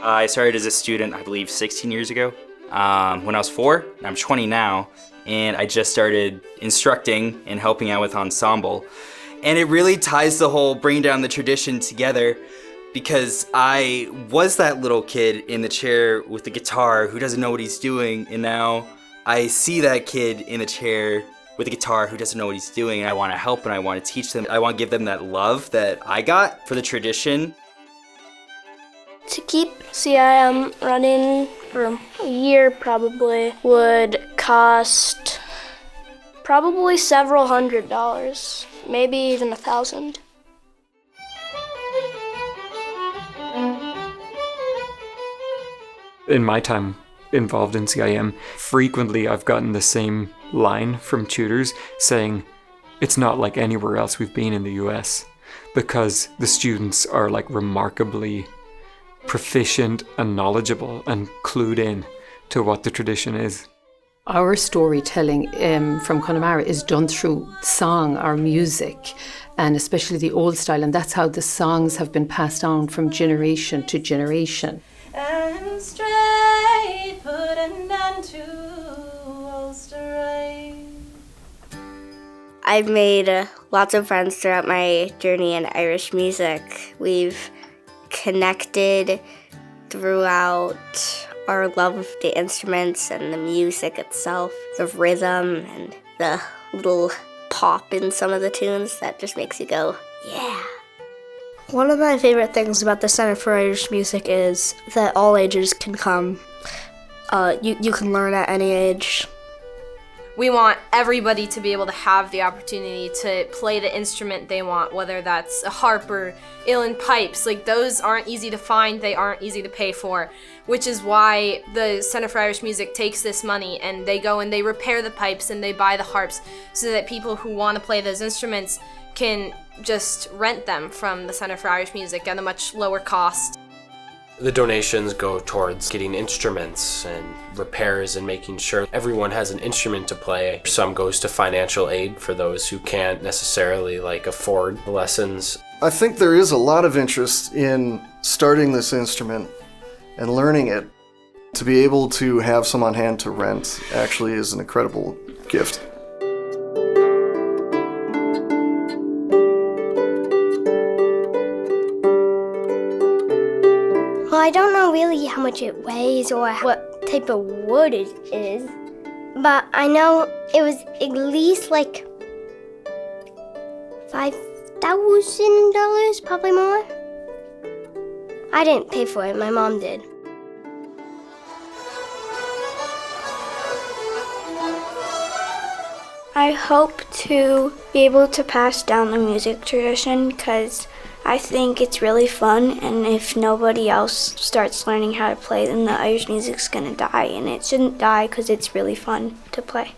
I started as a student, I believe, 16 years ago. When I was 4, I'm 20 now, and I just started instructing and helping out with ensemble. And it really ties the whole bringing down the tradition together, because I was that little kid in the chair with the guitar who doesn't know what he's doing, and now I see that kid in the chair with the guitar who doesn't know what he's doing, and I want to help and I want to teach them. I want to give them that love that I got for the tradition. To keep CIM running for a year probably would cost probably several $100s, maybe even $1,000. In my time involved in CIM, frequently I've gotten the same line from tutors saying, it's not like anywhere else we've been in the US, because the students are like remarkably proficient and knowledgeable and clued in to what the tradition is. Our storytelling from Connemara is done through song or music, and especially the old style, and that's how the songs have been passed on from generation to generation. And straight put an end to Ulster. I've made lots of friends throughout my journey in Irish music. We've connected throughout our love of the instruments and the music itself, the rhythm and the little pop in some of the tunes that just makes you go, yeah. One of my favorite things about the Center for Irish Music is that all ages can come. You can learn at any age. We want everybody to be able to have the opportunity to play the instrument they want, whether that's a harp or uilleann pipes. Like, those aren't easy to find, they aren't easy to pay for, which is why the Center for Irish Music takes this money and they go and they repair the pipes and they buy the harps so that people who want to play those instruments can just rent them from the Center for Irish Music at a much lower cost. The donations go towards getting instruments and repairs and making sure everyone has an instrument to play. Some goes to financial aid for those who can't necessarily afford lessons. I think there is a lot of interest in starting this instrument and learning it. To be able to have some on hand to rent actually is an incredible gift. Well, I don't know really how much it weighs or what type of wood it is, but I know it was at least $5,000, probably more. I didn't pay for it, my mom did. I hope to be able to pass down the music tradition because I think it's really fun, and if nobody else starts learning how to play, then the Irish music's gonna die, and it shouldn't die because it's really fun to play.